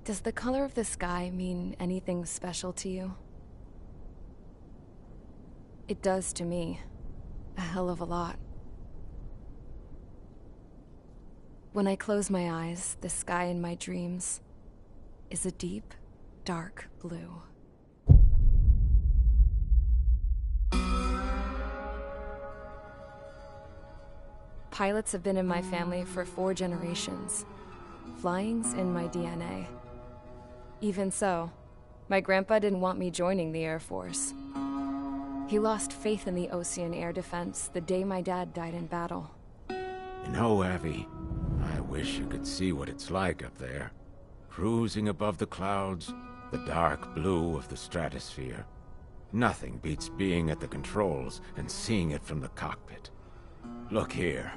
Does the color of the sky mean anything special to you? It does to me. A hell of a lot. When I close my eyes, the sky in my dreams is a deep, dark blue. Pilots have been in my family for 4 generations. Flying's in my DNA. Even so, my grandpa didn't want me joining the Air Force. He lost faith in the Ocean Air Defense the day my dad died in battle. You know, Abby, I wish you could see what it's like up there. Cruising above the clouds, the dark blue of the stratosphere. Nothing beats being at the controls and seeing it from the cockpit. Look here.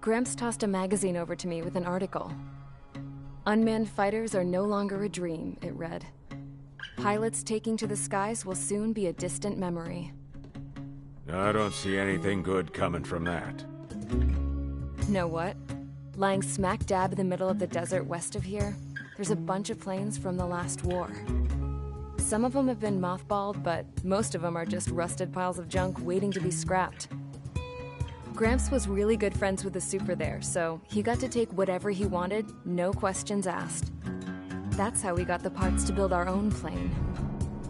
Gramps tossed a magazine over to me with an article. Unmanned fighters are no longer a dream, it read. Pilots taking to the skies will soon be a distant memory. I don't see anything good coming from that. Know what? Lying smack dab in the middle of the desert west of here, there's a bunch of planes from the last war. Some of them have been mothballed, but most of them are just rusted piles of junk waiting to be scrapped. Gramps was really good friends with the super there, so he got to take whatever he wanted, no questions asked. That's how we got the parts to build our own plane.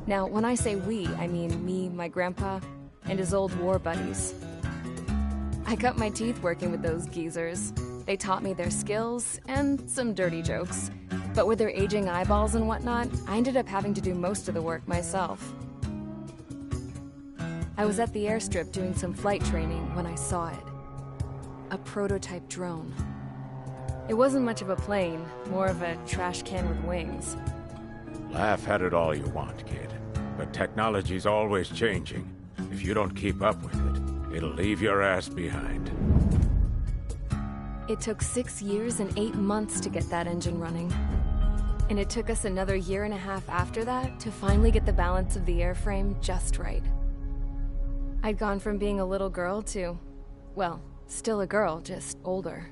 Now, when I say we, I mean me, my grandpa, and his old war buddies. I cut my teeth working with those geezers. They taught me their skills, and some dirty jokes. But with their aging eyeballs and whatnot, I ended up having to do most of the work myself. I was at the airstrip doing some flight training when I saw it. A prototype drone. It wasn't much of a plane, more of a trash can with wings. Laugh at it all you want, kid. But technology's always changing. If you don't keep up with it, it'll leave your ass behind. It took 6 years and 8 months to get that engine running. And it took us another 1.5 years after that to finally get the balance of the airframe just right. I'd gone from being a little girl to, well, still a girl, just older.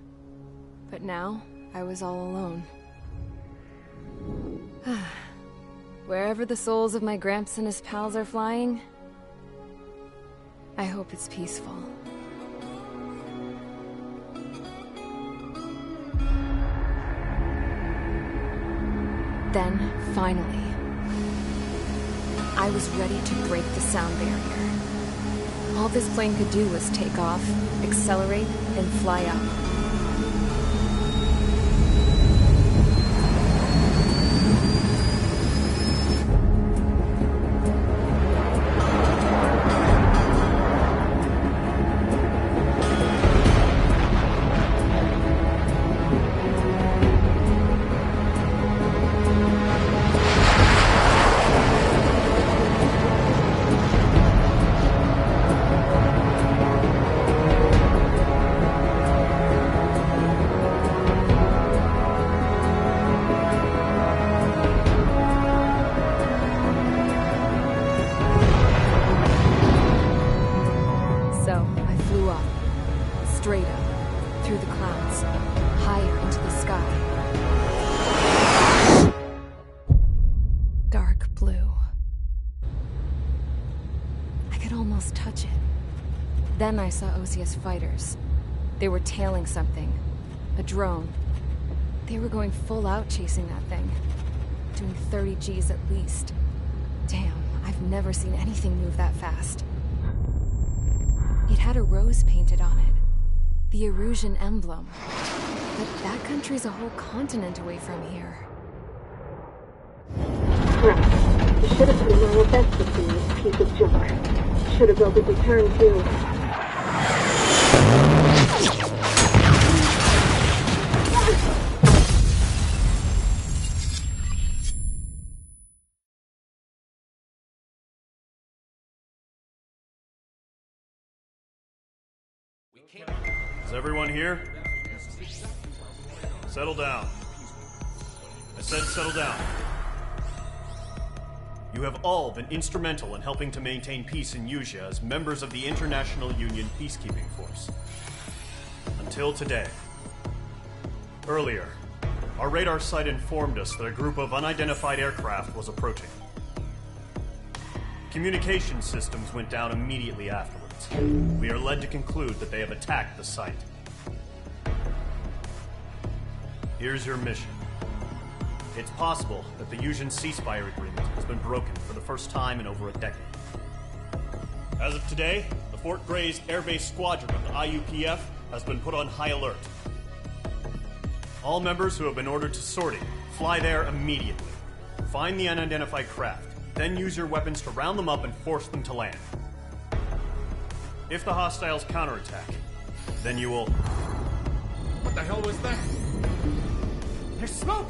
But now, I was all alone. Wherever the souls of my Gramps and his pals are flying, I hope it's peaceful. Then, finally, I was ready to break the sound barrier. All this plane could do was take off, accelerate, and fly up. Straight up, through the clouds, higher into the sky. Dark blue. I could almost touch it. Then I saw OCS fighters. They were tailing something. A drone. They were going full out chasing that thing. Doing 30 Gs at least. Damn, I've never seen anything move that fast. It had a rose painted on it. The Erusian emblem. But that country's a whole continent away from here. Crap. You should have been my best with this piece of junk. Should have built a return too. Is everyone here? Settle down. I said settle down. You have all been instrumental in helping to maintain peace in Usea as members of the International Union Peacekeeping Force. Until today. Earlier, our radar site informed us that a group of unidentified aircraft was approaching. Communication systems went down immediately afterwards. We are led to conclude that they have attacked the site. Here's your mission. It's possible that the Usian ceasefire agreement has been broken for the first time in over a decade. As of today, the Fort Gray's Air Base Squadron of the IUPF has been put on high alert. All members who have been ordered to sortie, fly there immediately. Find the unidentified craft, then use your weapons to round them up and force them to land. If the hostiles counterattack, then you will... What the hell was that? There's smoke!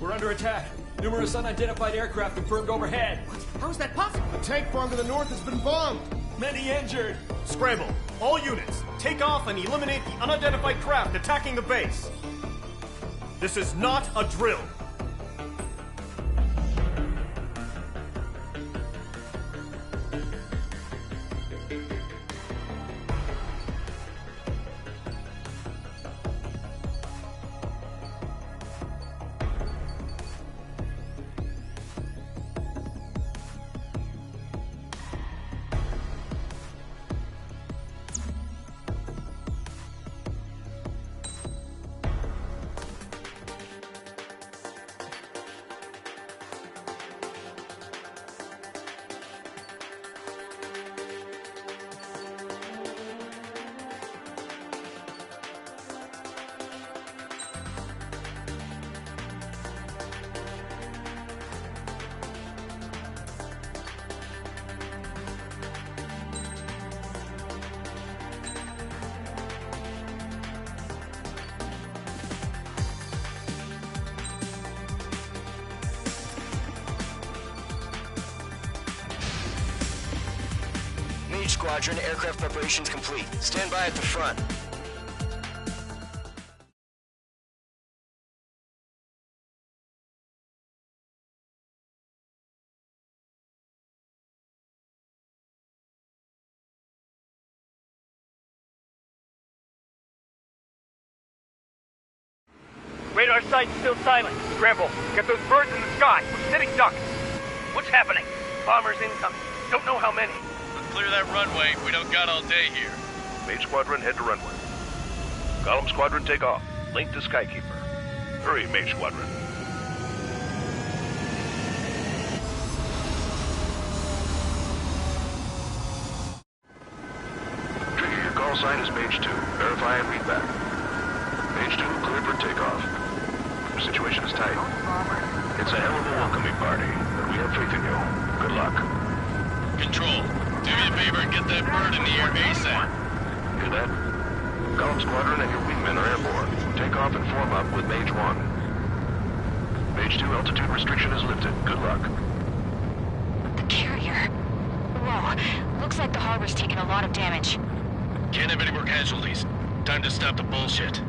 We're under attack. Numerous unidentified aircraft confirmed overhead. What? How is that possible? A tank farm to the north has been bombed! Many injured! Scramble! All units, take off and eliminate the unidentified craft attacking the base! This is not a drill! Squadron, aircraft preparations complete. Stand by at the front. Radar site's still silent. Scramble. Get those birds in the sky. We're sitting ducks. What's happening? Bombers incoming. Don't know how many. Clear that runway. We don't got all day here. Mage Squadron, head to runway. Column Squadron, take off. Link to Skykeeper. Hurry, Mage Squadron. Trigger, your call sign is Mage 2. Verify and read back. Mage 2, cleared for takeoff. Your situation is tight. It's a hell of a welcoming party, but we have faith in you. Good luck. Control, do me a favor and get that bird in the air ASAP. Hear that? Column Squadron and your wingmen are airborne. Take off and form up with Mage 1. Mage 2, altitude restriction is lifted. Good luck. The carrier. Whoa, looks like the harbor's taken a lot of damage. Can't have any more casualties. Time to stop the bullshit.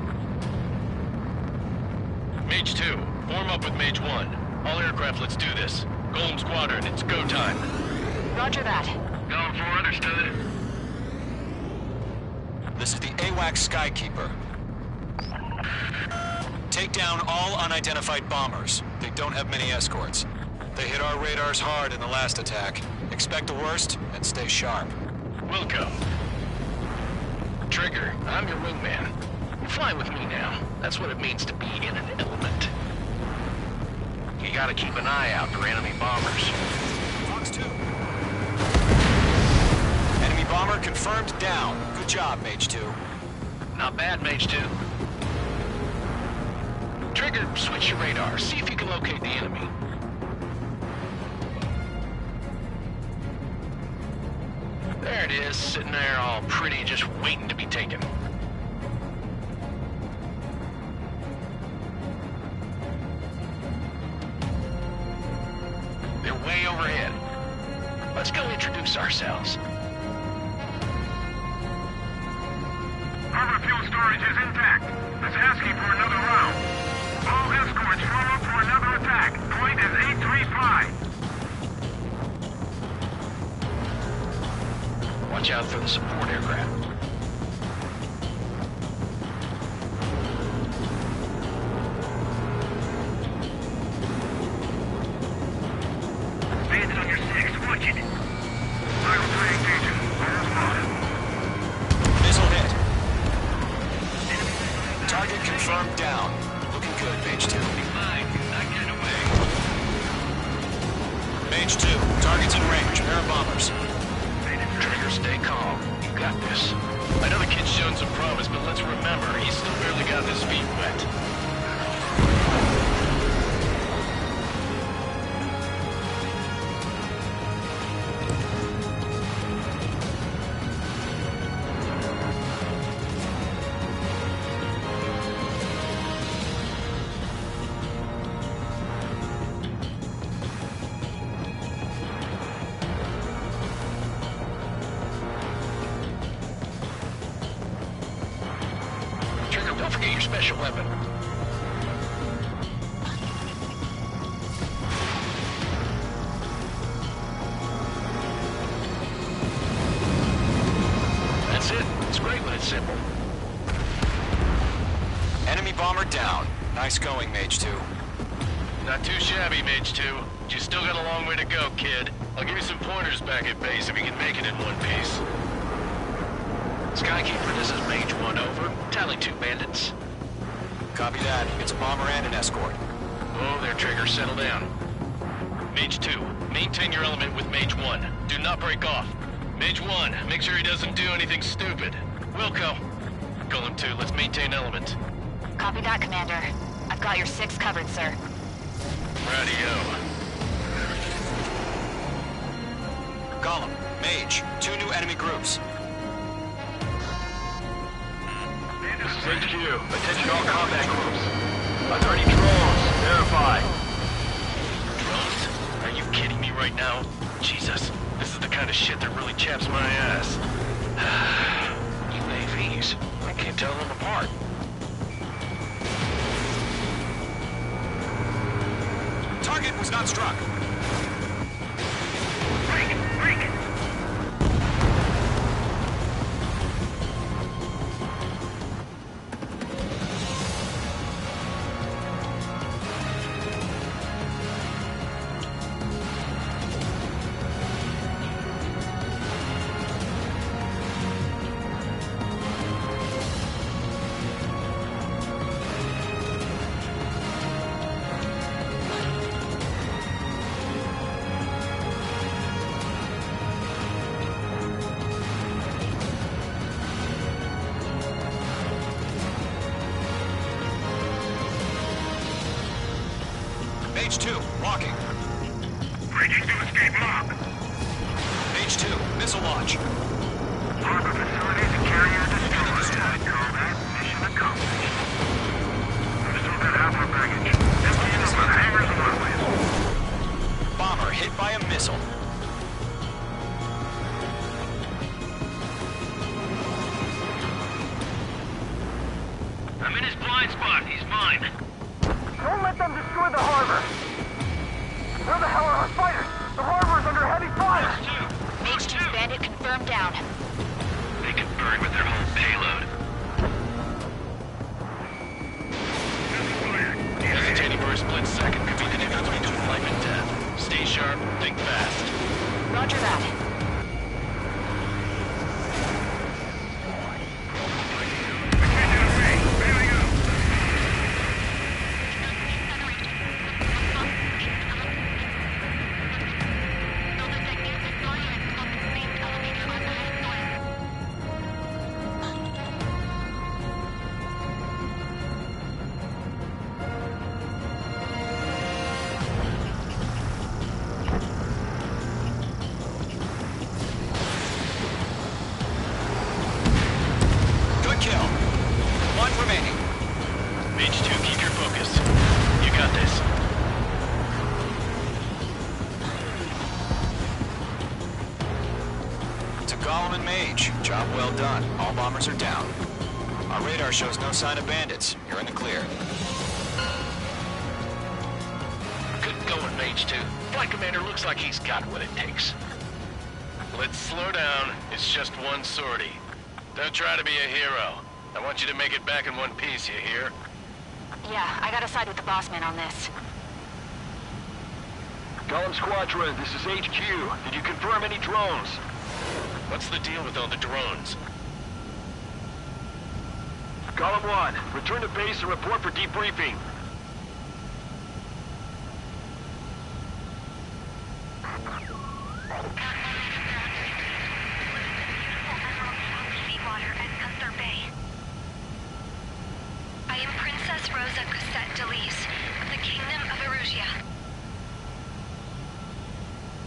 Mage 2, form up with Mage 1. All aircraft, let's do this. Golem Squadron, it's go time. Roger that. Going for understood. This is the AWAC Skykeeper. Take down all unidentified bombers. They don't have many escorts. They hit our radars hard in the last attack. Expect the worst and stay sharp. Wilco. Trigger, I'm your wingman. You're flying with me now. That's what it means to be in an element. You gotta keep an eye out for enemy bombers. Fox 2. Enemy bomber confirmed down. Good job, Mage 2. Not bad, Mage 2. Trigger, switch your radar. See if you can locate the enemy. There it is, sitting there all pretty, just waiting to be taken. They're way overhead. Let's go introduce ourselves. Harbor fuel storage is intact. It's asking for another round. All escorts form up for another attack. Point is 835. Watch out for the support aircraft. Bandit on your 6, watch it. Viral play engaging. Almost lost. Missile hit. Target confirmed down. Looking good, Mage 2. Not getting away. Mage 2, target's in range. Pair of bombers. Trigger, stay calm. You got this. I know the kid's shown some promise, but let's remember, he's still barely got his feet wet. Don't forget your special weapon. That's it. It's great when it's simple. Enemy bomber down. Nice going, Mage 2. Not too shabby, Mage 2. But you still got a long way to go, kid. I'll give you some pointers back at base if you can make it in one piece. Skykeeper, this is Mage 1, over. Tally 2 bandits. Copy that. It's a bomber and an escort. Oh, there, Trigger. Settle down. Mage 2, maintain your element with Mage 1. Do not break off. Mage 1, make sure he doesn't do anything stupid. Wilco. Golem 2, let's maintain element. Copy that, Commander. I've got your 6 covered, sir. Radio. Column, Mage, 2 new enemy groups. This is HQ. Attention all combat groups. Are there any drones? Verify. Drones? Are you kidding me right now? Jesus, this is the kind of shit that really chaps my ass. UAVs. I can't tell them apart. Target was not struck. Break! Page 2, locking. Breaching to escape lock. Page 2, missile launch. Harbor facilities and carrier destroyed. Call that mission accomplished. Missile got half our baggage. Empty in over hangars and runways. Bomber hit by a missile. I'm in his blind spot. He's mine. Don't let them destroy the harbor. Where the hell are our fighters? The harbor's under heavy fire. Page 2 bandit confirmed down. They can burn with their whole payload. Hesitating for a split second could be the difference between life and death. Stay sharp, think fast. Roger that. Good kill. One remaining. Page 2, keep your focus. You got this. To Gollum and Mage, job well done. All bombers are down. Our radar shows no sign of bandits. You're in the clear. Good going, Mage 2. Flight Commander looks like he's got what it takes. Let's slow down. It's just one sortie. Don't try to be a hero. I want you to make it back in one piece, you hear? Yeah, I gotta side with the boss man on this. Gollum Squadron, this is HQ. Did you confirm any drones? What's the deal with all the drones? Gollum 1, return to base and report for debriefing. Seawater at Gunther Bay. I am Princess Rosa Cosette Delise of the Kingdom of Erusia.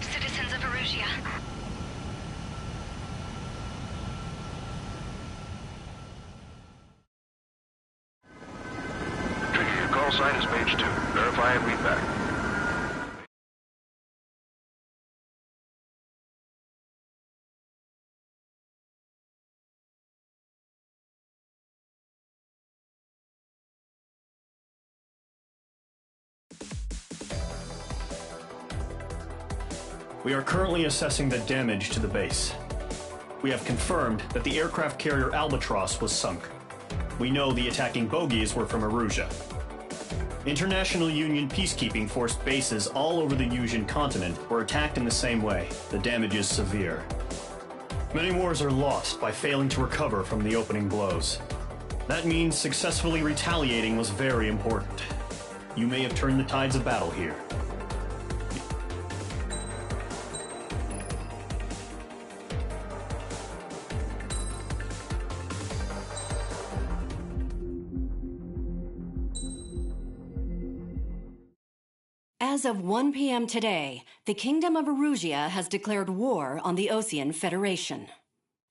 Citizens of Erusia. Trigger, your call sign is Page 2. Verify and read back. We are currently assessing the damage to the base. We have confirmed that the aircraft carrier Albatross was sunk. We know the attacking bogies were from Erusia. International Union peacekeeping force bases all over the Usian continent were attacked in the same way. The damage is severe. Many wars are lost by failing to recover from the opening blows. That means successfully retaliating was very important. You may have turned the tides of battle here. As of 1 p.m. today, the Kingdom of Erusia has declared war on the Osean Federation.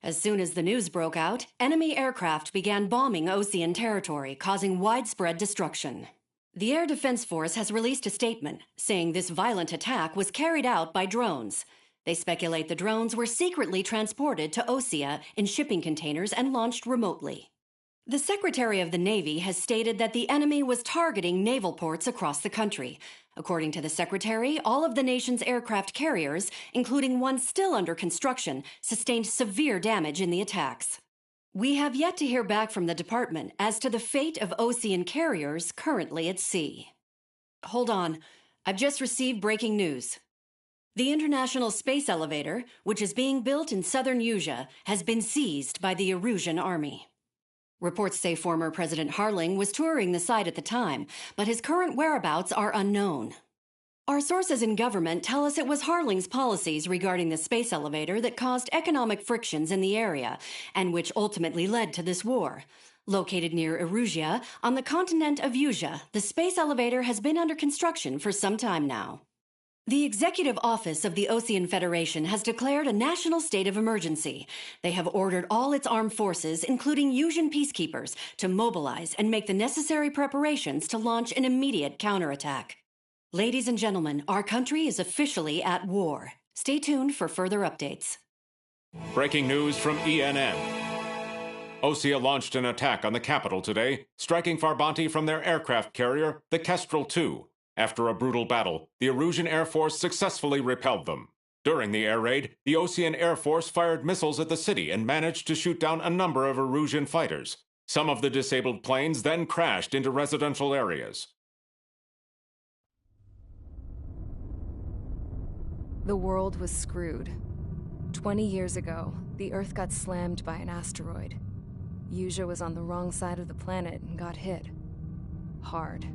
As soon as the news broke out, enemy aircraft began bombing Osean territory, causing widespread destruction. The Air Defense Force has released a statement saying this violent attack was carried out by drones. They speculate the drones were secretly transported to Osea in shipping containers and launched remotely. The Secretary of the Navy has stated that the enemy was targeting naval ports across the country. According to the Secretary, all of the nation's aircraft carriers, including one still under construction, sustained severe damage in the attacks. We have yet to hear back from the department as to the fate of Osean carriers currently at sea. Hold on. I've just received breaking news. The International Space Elevator, which is being built in southern Usia, has been seized by the Erusian Army. Reports say former President Harling was touring the site at the time, but his current whereabouts are unknown. Our sources in government tell us it was Harling's policies regarding the space elevator that caused economic frictions in the area, and which ultimately led to this war. Located near Erusia, on the continent of Usia, the space elevator has been under construction for some time now. The Executive Office of the Ocean Federation has declared a national state of emergency. They have ordered all its armed forces, including Usian peacekeepers, to mobilize and make the necessary preparations to launch an immediate counterattack. Ladies and gentlemen, our country is officially at war. Stay tuned for further updates. Breaking news from ENN. Osea launched an attack on the capital today, striking Farbanti from their aircraft carrier, the Kestrel II. After a brutal battle, the Erusian Air Force successfully repelled them. During the air raid, the Ocean Air Force fired missiles at the city and managed to shoot down a number of Erusian fighters. Some of the disabled planes then crashed into residential areas. The world was screwed. 20 years ago, the Earth got slammed by an asteroid. Usia was on the wrong side of the planet and got hit. Hard.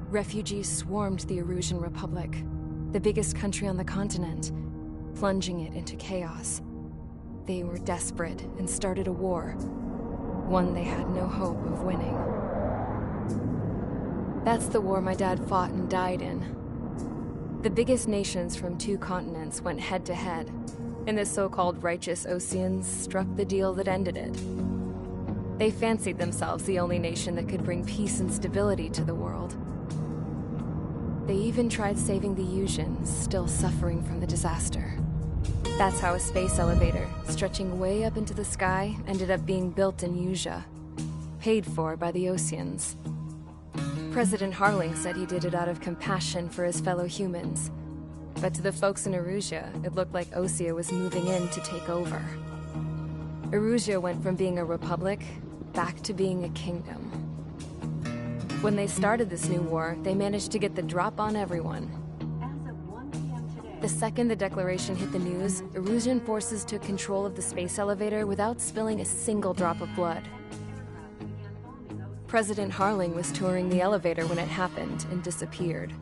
Refugees swarmed the Erusian Republic, the biggest country on the continent, plunging it into chaos. They were desperate and started a war, one they had no hope of winning. That's the war my dad fought and died in. The biggest nations from 2 continents went head-to-head, and the so-called righteous Oceans struck the deal that ended it. They fancied themselves the only nation that could bring peace and stability to the world. They even tried saving the Usians, still suffering from the disaster. That's how a space elevator, stretching way up into the sky, ended up being built in Usia, paid for by the Oceans. President Harling said he did it out of compassion for his fellow humans. But to the folks in Erusia, it looked like Osea was moving in to take over. Erusia went from being a republic back to being a kingdom. When they started this new war, they managed to get the drop on everyone. The second the declaration hit the news, Erusian forces took control of the space elevator without spilling a single drop of blood. President Harling was touring the elevator when it happened and disappeared.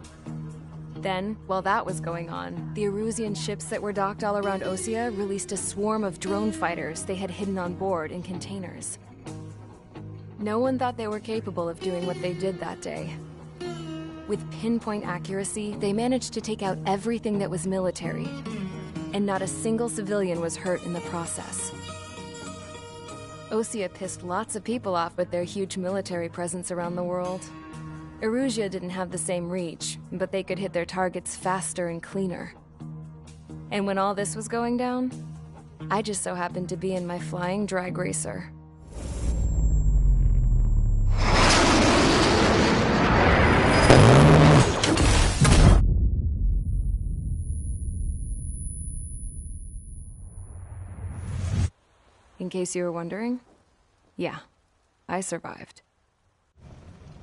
Then, while that was going on, the Erusian ships that were docked all around Osea released a swarm of drone fighters they had hidden on board in containers. No one thought they were capable of doing what they did that day. With pinpoint accuracy, they managed to take out everything that was military, and not a single civilian was hurt in the process. Osea pissed lots of people off with their huge military presence around the world. Erusia didn't have the same reach, but they could hit their targets faster and cleaner. And when all this was going down, I just so happened to be in my flying drag racer. In case you were wondering, yeah, I survived.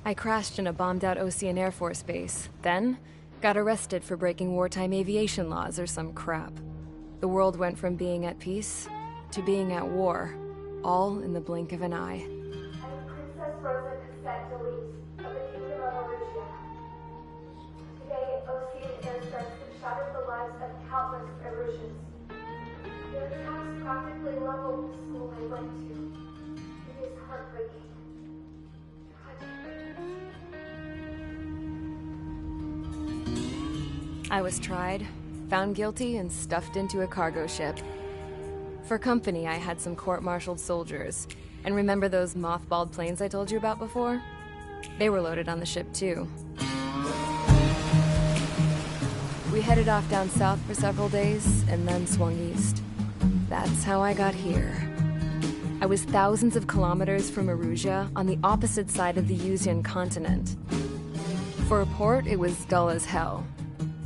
I crashed in a bombed-out Ocean Air Force base, then got arrested for breaking wartime aviation laws or some crap. The world went from being at peace to being at war, all in the blink of an eye. Princess Rosa Cassette Delise of the Kingdom of Erusia. Today, Ocean airstrikes have shattered the lives of countless Erusians. Their attacks practically leveled the school I went to. It is heartbreaking. I was tried, found guilty, and stuffed into a cargo ship. For company, I had some court-martialed soldiers. And remember those mothballed planes I told you about before? They were loaded on the ship, too. We headed off down south for several days, and then swung east. That's how I got here. I was thousands of kilometers from Erusia, on the opposite side of the Usian continent. For a port, it was dull as hell.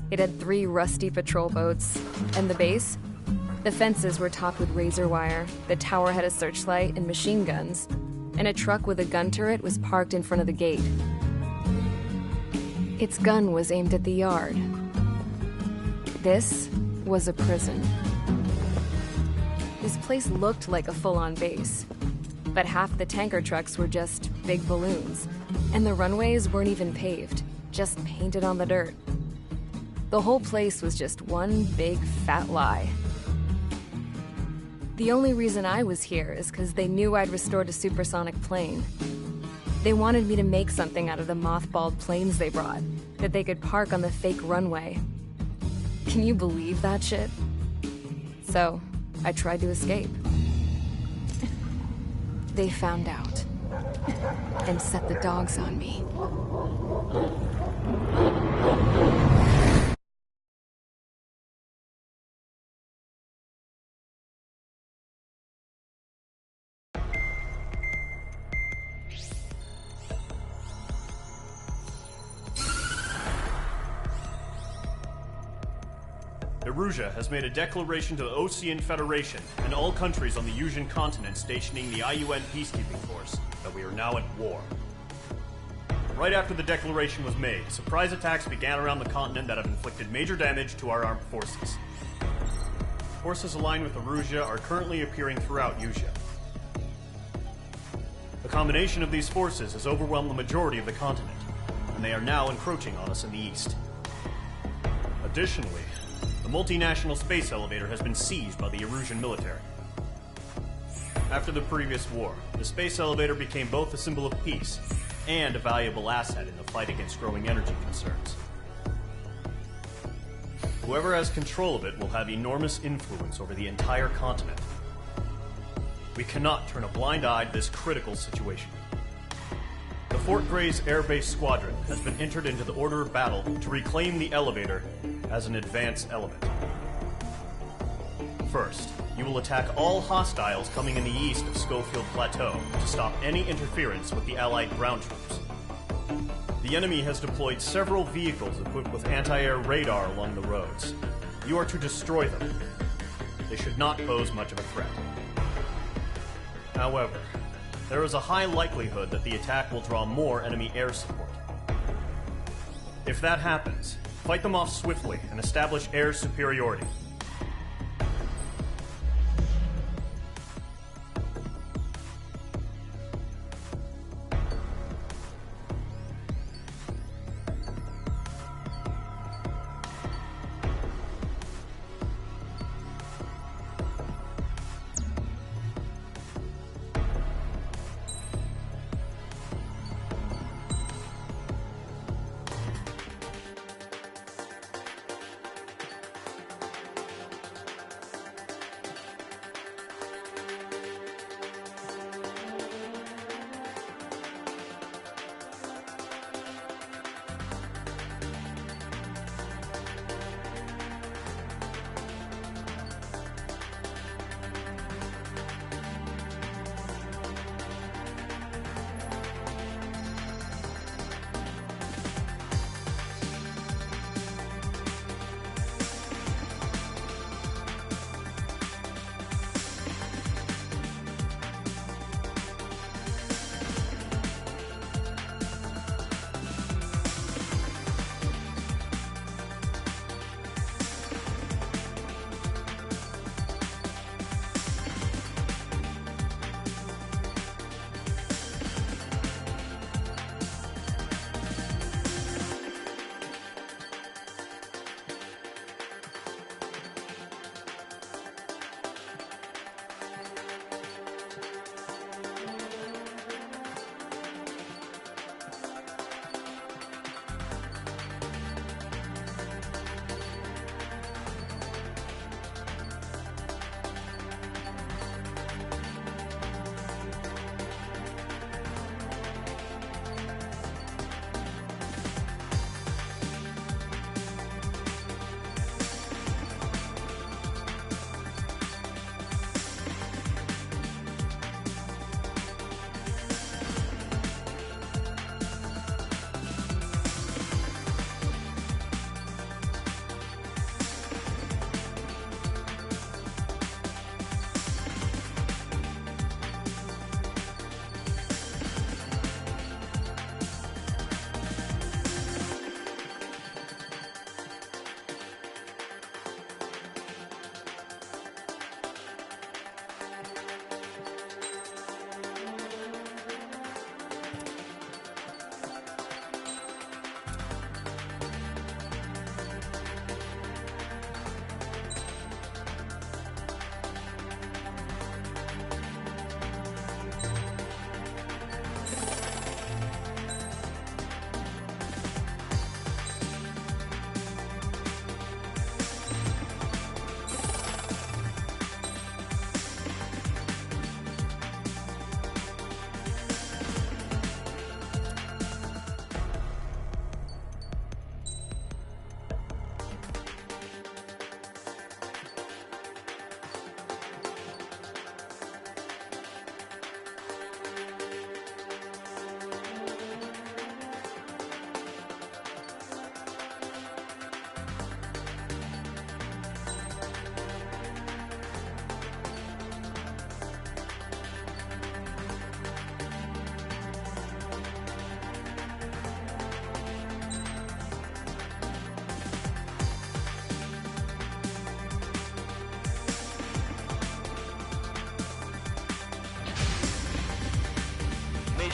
It had 3 rusty patrol boats, and the base? The fences were topped with razor wire, the tower had a searchlight and machine guns, and a truck with a gun turret was parked in front of the gate. Its gun was aimed at the yard. This was a prison. This place looked like a full-on base, but half the tanker trucks were just big balloons, and the runways weren't even paved, just painted on the dirt. The whole place was just one big fat lie. The only reason I was here is because they knew I'd restored a supersonic plane. They wanted me to make something out of the mothballed planes they brought, that they could park on the fake runway. Can you believe that shit? So, I tried to escape. They found out, and set the dogs on me. Erusia has made a declaration to the Ocean Federation and all countries on the Yusian continent stationing the IUN peacekeeping force that we are now at war. Right after the declaration was made, surprise attacks began around the continent that have inflicted major damage to our armed forces. Forces aligned with Erusia are currently appearing throughout Yusia. The combination of these forces has overwhelmed the majority of the continent, and they are now encroaching on us in the east. Additionally, the multinational space elevator has been seized by the Erusian military. After the previous war, the space elevator became both a symbol of peace and a valuable asset in the fight against growing energy concerns. Whoever has control of it will have enormous influence over the entire continent. We cannot turn a blind eye to this critical situation. The Fort Gray's Air Base Squadron has been entered into the order of battle to reclaim the elevator as an advance element. First, you will attack all hostiles coming in the east of Schofield Plateau to stop any interference with the Allied ground troops. The enemy has deployed several vehicles equipped with anti-air radar along the roads. You are to destroy them. They should not pose much of a threat. However, there is a high likelihood that the attack will draw more enemy air support. If that happens, fight them off swiftly and establish air superiority.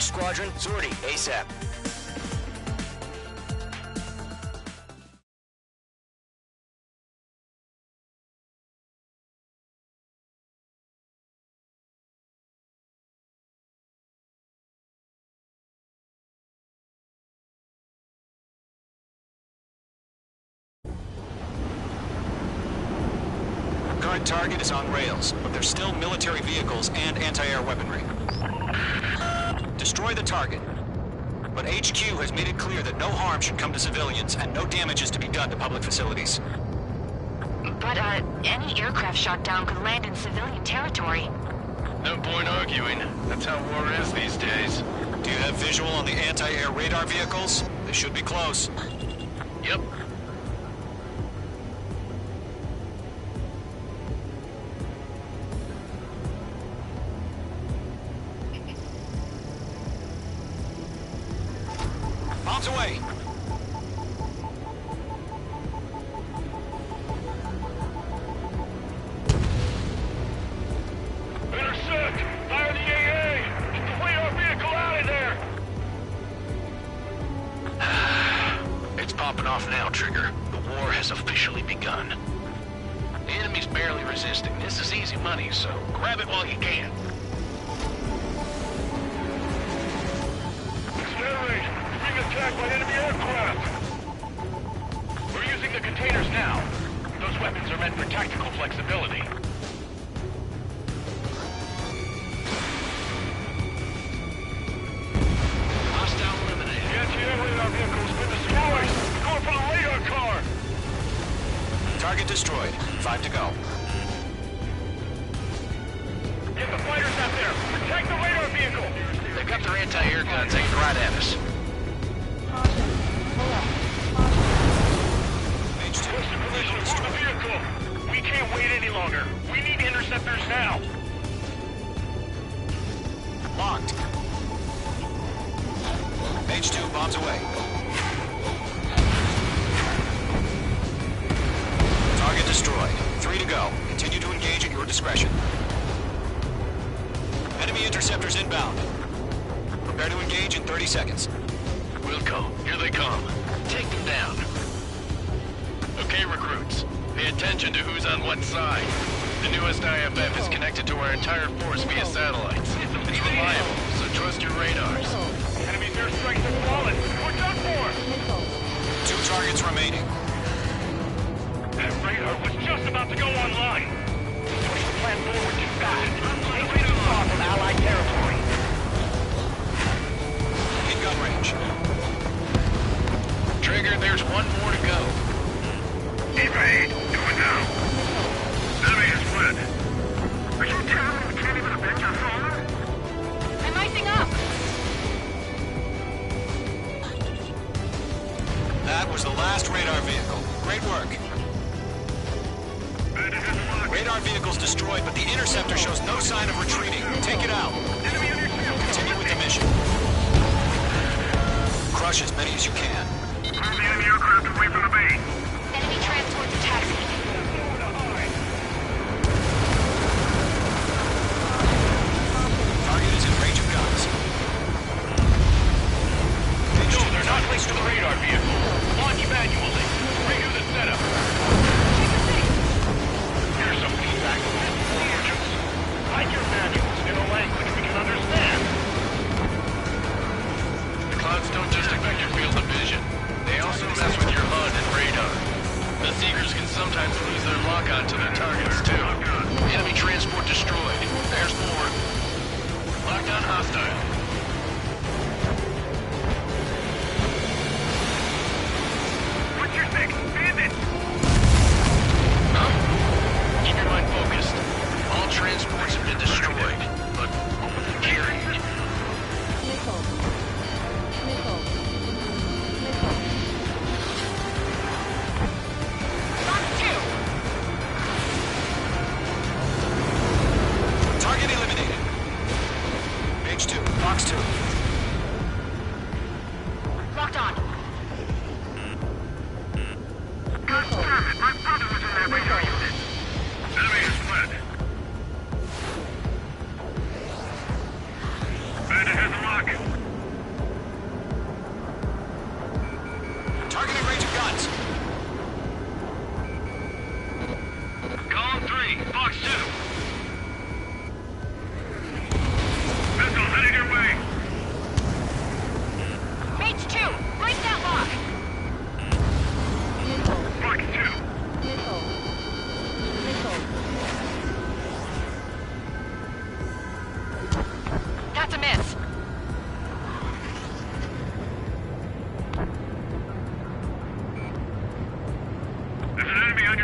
squadron. Sortie, ASAP. Current target is on rails, but there's still military vehicles and anti-air weaponry. Destroy the target. But HQ has made it clear that no harm should come to civilians and no damage is to be done to public facilities. But, any aircraft shot down could land in civilian territory. No point arguing. That's how war is these days. Do you have visual on the anti-air radar vehicles? They should be close. Yep. Bombs away! Intercept! Fire the AA! Get the radar vehicle out of there! It's popping off now, Trigger. The war has officially begun. The enemy's barely resisting. This is easy money, so grab it while you can. Accelerate! Being attacked by enemy aircraft! We're using the containers now. Those weapons are meant for tactical flexibility. Hostile eliminated. The anti-air radar vehicle's been destroyed! Going for the radar car! Target destroyed. 5 to go. Get the fighters out there! Protect the radar vehicle! They've got their anti-air guns aimed right at us. Posted position for the vehicle! We can't wait any longer. We need interceptors now! Locked. Page 2, bombs away. Target destroyed. 3 to go. Continue to engage at your discretion. Enemy interceptors inbound. Prepare to engage in 30 seconds. Wilco, here they come. Take them down. Okay, recruits. Pay attention to who's on what side. The newest IFF is connected to our entire force via satellites. It's reliable, so trust your radars. Enemy's airstrikes have fallen! We're done for! 2 targets remaining. That radar was just about to go online! Push the plan forward too fast! Ain't too far from Allied territory! In gun range. Trigger, there's one more to go. Evade! Do it now! Enemy has fled! Are you telling me we can't even avenge our father? I'm icing up! That was the last radar vehicle. Great work. Radar vehicle's destroyed, but the interceptor shows no sign of retreating. Take it out. Continue with the mission. Crush as many as you can. Move the enemy aircraft away from the base! Enemy transports attacking. Target is in range of guns. No, they're not linked to the radar vehicle. Launch manually. Redo the setup. Here's some feedback from agents. Write your manuals in a language we can understand. The clouds don't just affect your field of vision. They also mess with your HUD and radar. The Seekers can sometimes lose their lock-on to their targets, too. Enemy transport destroyed. There's more. Lockdown hostile. What's your fix? Bandits! Huh? Keep your mind focused. All transports have been destroyed, but carry.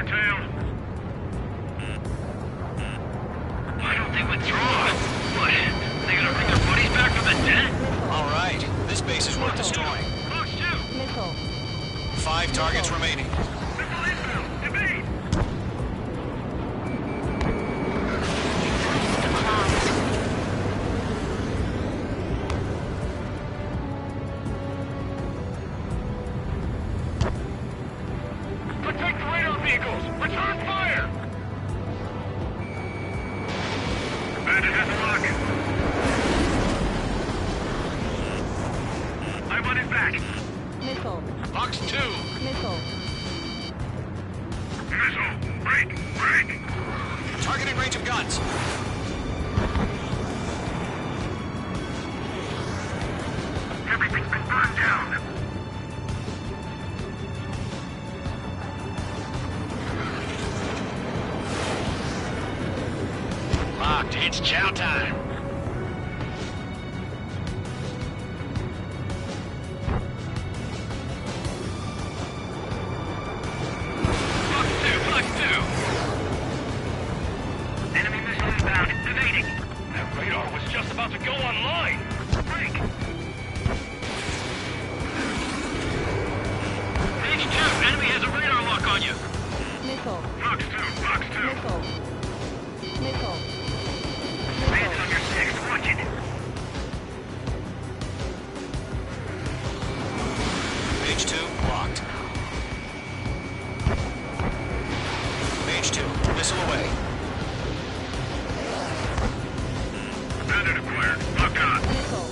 your tail. I don't think what's wrong. What? They gonna bring their buddies back from the dead? All right, this base is worth destroying. Fox 2! Missile. 5 targets remaining. Missile inbound! Evade! Protect the radar vehicles! Return fire! Bandit has a lock. I'm on his back. Missile. Fox 2! Missile. Missile! Break! Break! Targeting range of guns. Everything's been burned down. Locked. It's chow time. Fox 2! Enemy missile inbound. Evading. That radar was just about to go online. Break! Page 2, enemy has a radar lock on you. Missile. Fox 2, Fox 2. Missile. Missile. Man's on your 6, watch it. Page 2, locked. Page 2, missile away. Bandit acquired. Lock on. Missile.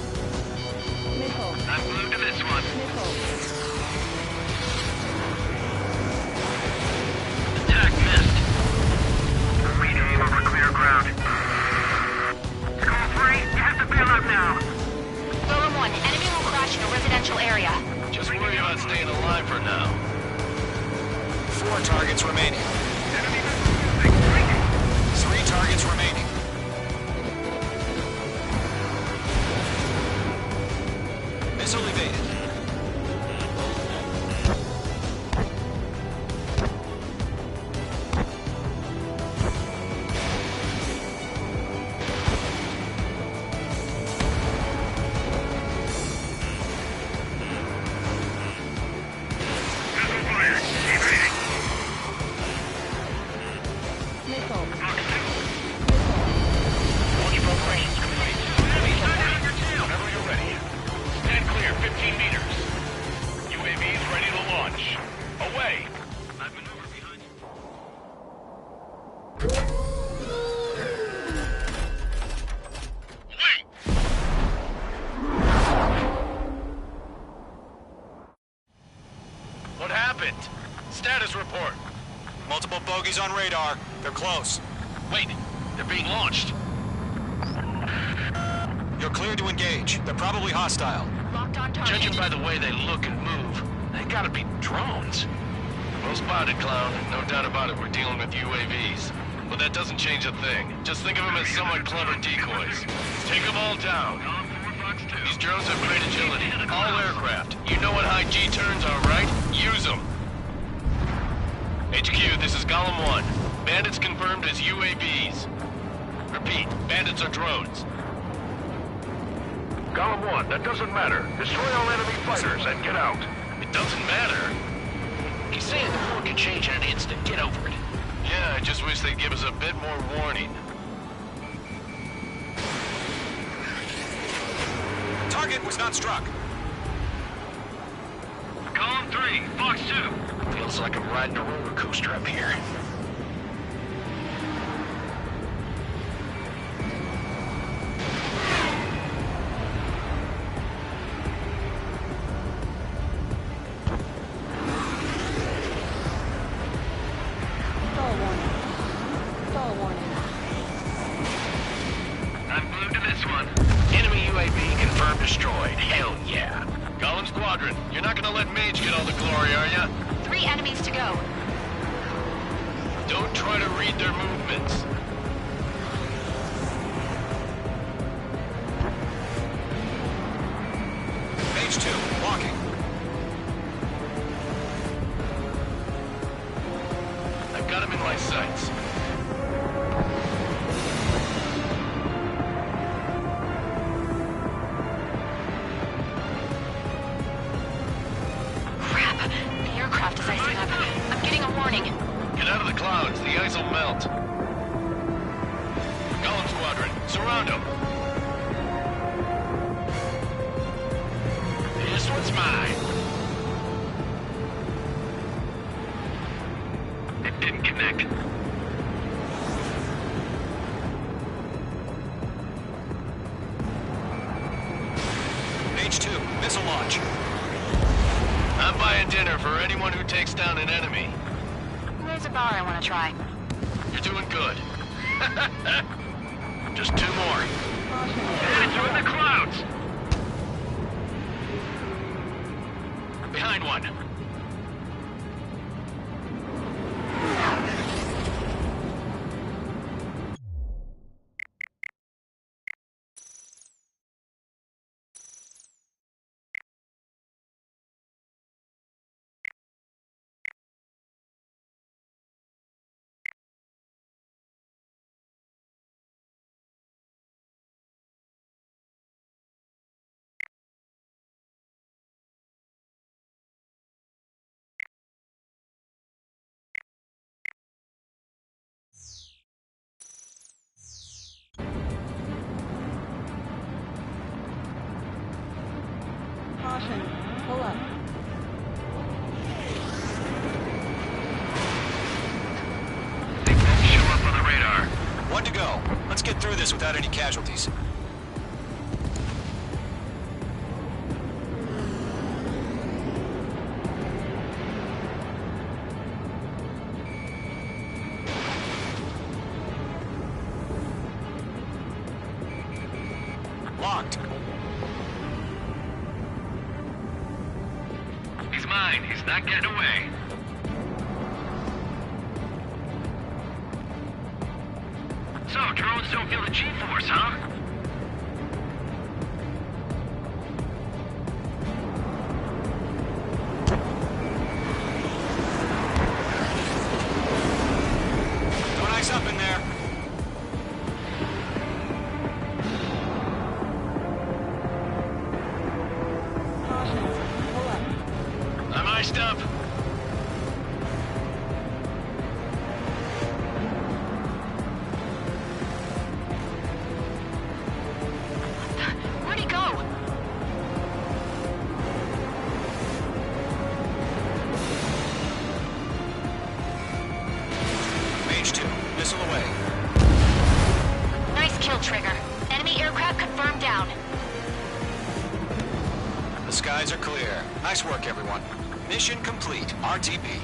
Missile. I'm glued to this one. Missile. Attack missed. Readying over clear ground. Call 3, you have to bail out now. Golem 1, enemy will crash in a residential area. Just worry about staying alive for now. 4 targets remaining. Enemy missile. 3 targets remaining. Missile evaded. Missile fired. Evading. Missile. Fox 2. Missile. Launch preparations complete. Enemy sighted on your tail. Whenever you're ready. Stand clear, 15 meters. UAVs ready to launch. Away. I've maneuvered behind you. Wait! What happened? Status report. Multiple bogeys on radar. They're close. Wait, they're being launched. You're cleared to engage. They're probably hostile. Locked on target. Judging by the way they look and move, they gotta be drones. Well spotted, Clown. No doubt about it, we're dealing with UAVs. But that doesn't change a thing. Just think of them as somewhat clever decoys. Take them all down. These drones have great agility. All aircraft. You know what high G turns are, right? Use them. HQ, this is Golem 1. Bandits confirmed as UAVs. Repeat, bandits are drones. Golem 1, that doesn't matter. Destroy all enemy fighters and get out. It doesn't matter. He's saying the world can change in an instant. Get over it. Yeah, I just wish they'd give us a bit more warning. Target was not struck. Golem 3, Fox 2. Feels like I'm riding a roller coaster up here. Stall warning. Stall warning. I'm glued to this one. Enemy UAV confirmed destroyed. Hell yeah. Golem Squadron, you're not gonna let Mage get all the glory, are ya? 3 enemies to go. Don't try to read their movements. Page 2, walking. I Got him in my sights. Crap. The aircraft is icing up. I'm getting a warning. Get out of the clouds. The ice will melt. Golem Squadron, surround him. This one's mine. It didn't connect. Page 2, missile launch. I'm buying dinner for anyone who takes down an enemy. There's a bar I want to try. You're doing good. Just 2 more. It's in the clouds! Behind one. Caution. Pull up. They won't show up on the radar. 1 to go. Let's get through this without any casualties. Locked. He's mine. He's not getting away. So, drones don't feel the G-force, huh? Don't ice up in there. Caution. Pull up. I'm iced up. Where'd he go? Page 2, missile away. Nice kill, Trigger. Enemy aircraft confirmed down. The skies are clear. Nice work, everyone. Mission complete. RTB.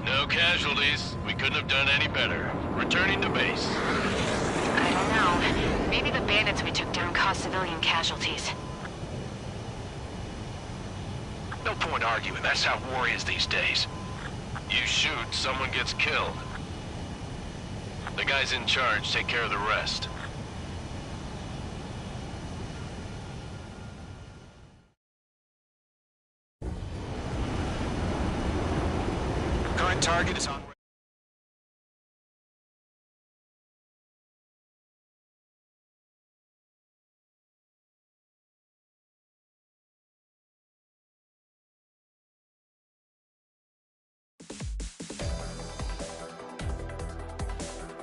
No casualties. We couldn't have done any better. Returning to base. I don't know. Maybe the bandits we took down caused civilian casualties. No point arguing. That's how war is these days. You shoot, someone gets killed. The guys in charge take care of the rest. Current target is on.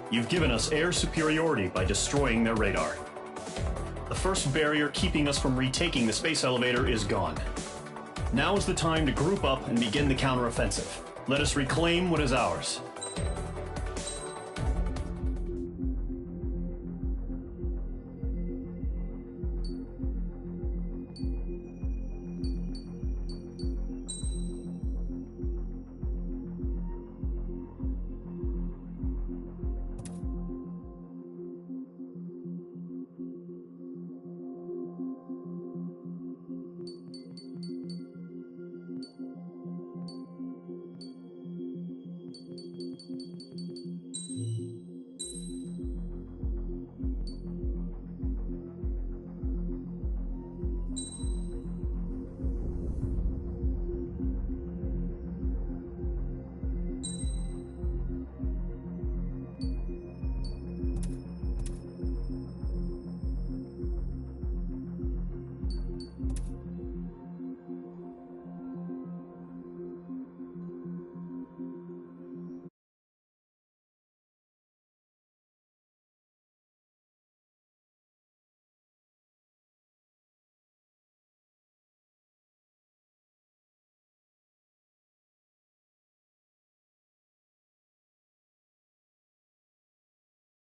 You've given us air superiority by destroying their radar. The first barrier keeping us from retaking the space elevator is gone. Now is the time to group up and begin the counteroffensive. Let us reclaim what is ours.